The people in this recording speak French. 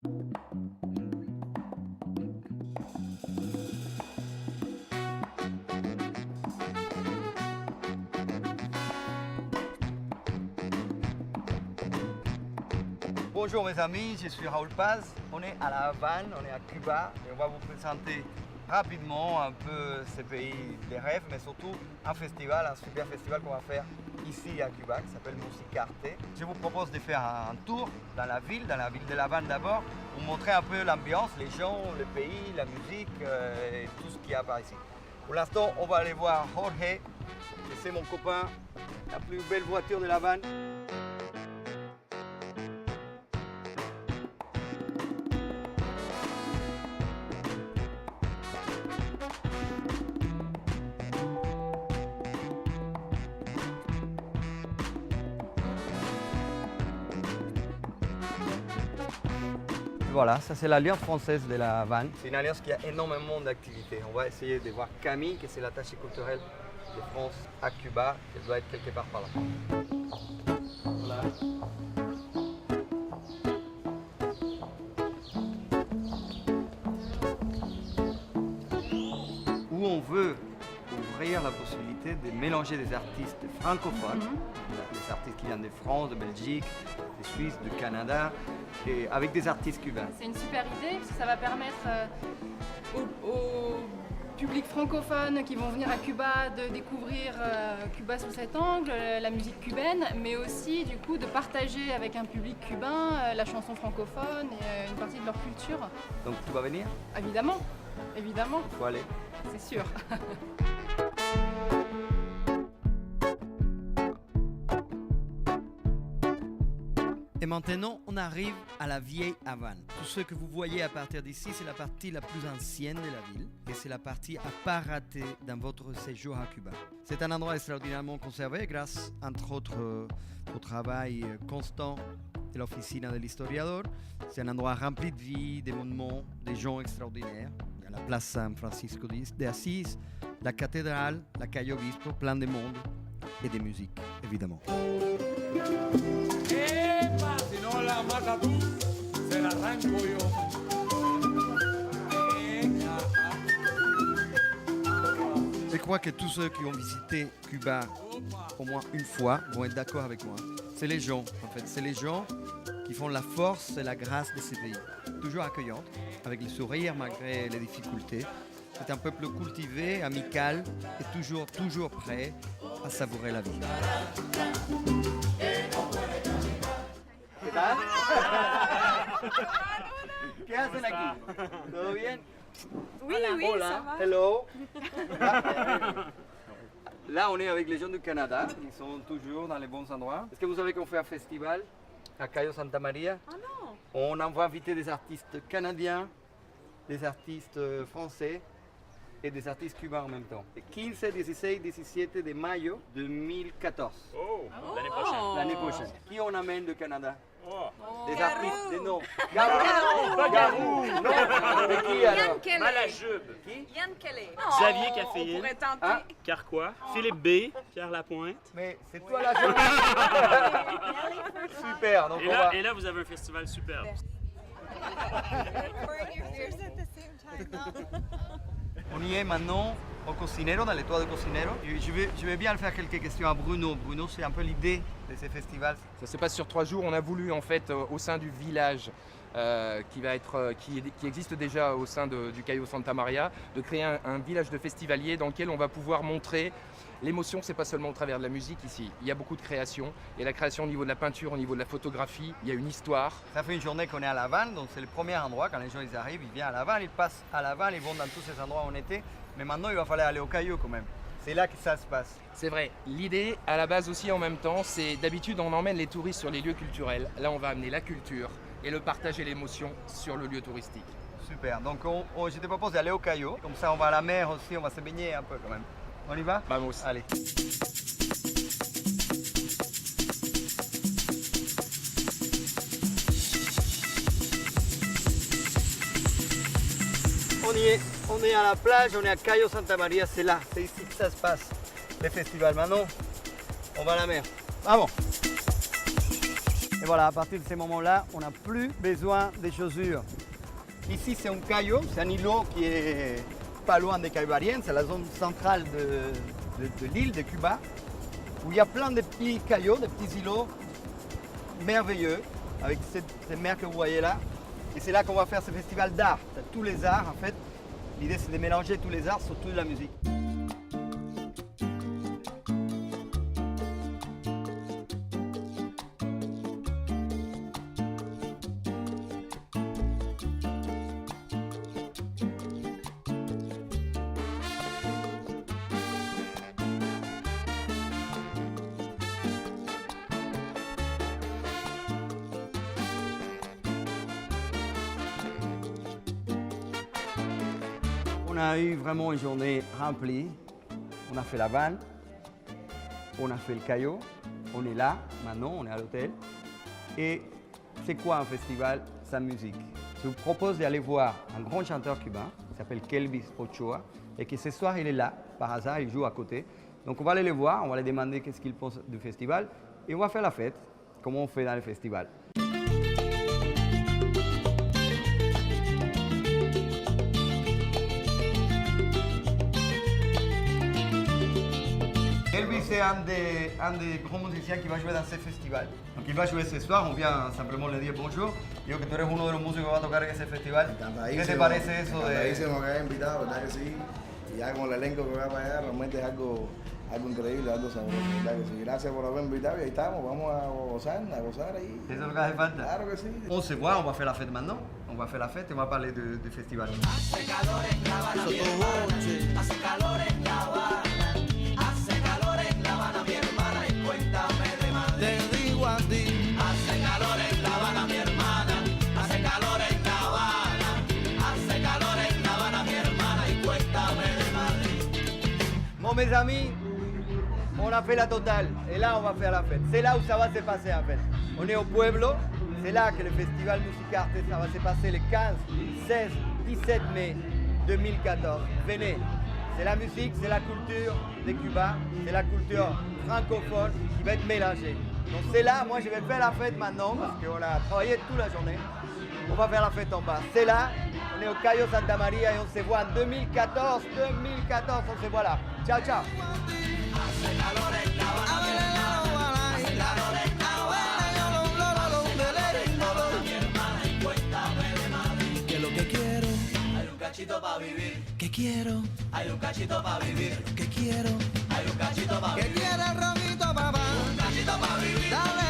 Bonjour mes amis, je suis Raoul Paz. On est à La Havane, on est à Cuba et on va vous présenter rapidement un peu ce pays des rêves, mais surtout un festival, un super festival qu'on va faire ici à Cuba qui s'appelle Musicarte. Je vous propose de faire un tour dans la ville de La Havane d'abord, pour montrer un peu l'ambiance, les gens, le pays, la musique et tout ce qu'il y a par ici. Pour l'instant, on va aller voir Jorge, et c'est mon copain, la plus belle voiture de La Havane. Voilà, ça c'est l'Alliance française de La Havane. C'est une alliance qui a énormément d'activités. On va essayer de voir Camille, qui c'est l'attaché culturel de France à Cuba. Elle doit être quelque part par là. Voilà. Où on veut ouvrir la possibilité de mélanger des artistes francophones, des artistes qui viennent de France, de Belgique, de Suisse, du Canada, et avec des artistes cubains. C'est une super idée parce que ça va permettre au public francophone qui vont venir à Cuba de découvrir Cuba sous cet angle, la musique cubaine, mais aussi du coup de partager avec un public cubain la chanson francophone et une partie de leur culture. Donc tu vas venir? Évidemment, évidemment. Il faut aller. C'est sûr. Et maintenant, on arrive à la vieille Havane. Tout ce que vous voyez à partir d'ici, c'est la partie la plus ancienne de la ville et c'est la partie à pas rater dans votre séjour à Cuba. C'est un endroit extraordinairement conservé grâce, entre autres, au travail constant de l'Officina de l'Historiador. C'est un endroit rempli de vie, des monuments, des gens extraordinaires. Il y a la place San Francisco de Assis, la cathédrale, la Calle Obispo, plein de monde et des musiques, évidemment. Si no la mata tú, se la arranco yo. Je crois que tous ceux qui ont visité Cuba au moins une fois vont être d'accord avec moi. C'est les gens, en fait. C'est les gens qui font la force et la grâce de ces pays. Toujours accueillants, avec le sourire malgré les difficultés. C'est un peuple cultivé, amical et toujours prêt à savourer la vie. ¿Qué tal? ¿Qué hacen aquí? ¿Todo bien? Oui, oui, Hola. ça va. Hello. Là, on est avec les gens du Canada. Ils sont toujours dans les bons endroits. Est-ce que vous savez qu'on fait un festival à Cayo Santa Maria? Ah non. On va inviter des artistes canadiens, des artistes français et des artistes cubains en même temps. Le 15, 16, 17 de mayo 2014. Oh, l'année prochaine. L'année prochaine. Qui on amène du Canada? Oh. Des Garou. artistes, des noms. Garou. Pas Garou. Non. Mais qui alors? Yann Kelly. Malajube. Qui? Yann Kelly. Xavier On Caféine, pourrait tenter. Ah. Carquois, Philippe B, Pierre Lapointe. Mais c'est toi la jeune. Super, donc on va. Et là, vous avez un festival superbe. On y est maintenant au Cocinero, dans les toits de Cocinero. Je vais bien faire quelques questions à Bruno. Bruno, c'est un peu l'idée de ces festivals. Ça se passe sur 3 jours. On a voulu en fait au sein du village qui existe déjà au sein du Cayo Santa Maria, de créer un village de festivaliers dans lequel on va pouvoir montrer l'émotion. C'est pas seulement au travers de la musique ici. Il y a beaucoup de création. Il y a la création au niveau de la peinture, au niveau de la photographie. Il y a une histoire. Ça fait une journée qu'on est à La Havane, donc c'est le premier endroit. Quand les gens ils arrivent, ils viennent à La Havane, ils passent à La Havane, ils vont dans tous ces endroits où on était. Mais maintenant, il va falloir aller au Cayo quand même. C'est là que ça se passe. C'est vrai. L'idée, à la base aussi en même temps, c'est d'habitude on emmène les touristes sur les lieux culturels. Là, on va amener la culture et le partage et l'émotion sur le lieu touristique. Super. Donc, je te propose d'aller au Cayo. Comme ça, on va à la mer aussi, on va se baigner un peu quand même. On y va? Vamos. Allez. On est à la plage, on est à Cayo Santa Maria, c'est là, c'est ici que ça se passe, le festival. Maintenant, on va à la mer. Vamos! Et voilà, à partir de ces moments-là, on n'a plus besoin des chaussures. Ici, c'est un caillou, c'est un îlot qui est pas loin des Caïmaniennes, c'est la zone centrale de l'île de Cuba, où il y a plein de petits cailloux, de petits îlots merveilleux, avec cette mer que vous voyez là. Et c'est là qu'on va faire ce festival d'art. Tous les arts, en fait. L'idée, c'est de mélanger tous les arts, surtout de la musique. On a eu vraiment une journée remplie. On a fait la vanne, on a fait le caillou, on est là, maintenant on est à l'hôtel. Et c'est quoi un festival sans musique? Je vous propose d'aller voir un grand chanteur cubain qui s'appelle Kelvis Ochoa et que ce soir il est là, par hasard, il joue à côté. Donc on va aller le voir, on va lui demander qu'est-ce qu'il pense du festival et on va faire la fête, comme on fait dans le festival. Elvis c'est un des grands musiciens qui va jouer dans ce festival. Donc il va jouer ce soir, on vient simplement le dire bonjour. Digo que tú eres uno de los músicos que va a tocar en ese festival. ¿Qué te parece eso de...? Encantadísimo que hayas invitado, ¿verdad que sí? Y ya con el elenco que va para allá, realmente es algo increíble, algo sabroso, ¿verdad que sí? Gracias por haber invitado y ahí estamos, vamos a gozar ahí. C'est ce que hace falta. Claro que sí. On se voit, on va faire la fête maintenant. On va faire la fête et on va parler du festival. Hace calor en La Habana, mi hermana. Hace calor en La Habana. Hace calor en La Habana, mi hermana. Y cuéntame de Madrid. Te digo a ti. Hace calor en La Habana, mi hermana. Hace calor en La Habana. Hace calor en La Habana, mi hermana. Y cuéntame de Madrid. Bon mes amis, on a fait la totale et là on va faire la fête. C'est là où ça va se passer en fait. On est au Pueblo, c'est là que le festival Musica Arte ça va se passer le 15, 16, 17 mai 2014. Venez, c'est la musique, c'est la culture de Cuba, c'est la culture francophone qui va être mélangée. Donc c'est là, moi je vais faire la fête maintenant parce qu'on a travaillé toute la journée. On va faire la fête en bas. C'est là, on est au Cayo Santa Maria et on se voit en 2014. 2014, on se voit là. Ciao, ciao. Hace calor en La Habana, mi hermana. Hace calor en La Habana. Mi hermana. Y cuéntame de Madrid. Que lo que quiero, Hay un cachito pa' vivir. que quiero, Hay un cachito pa' vivir. que quiero, Hay un cachito pa' que vivir. quiero el roquito, papá. Un cachito pa' vivir. Dale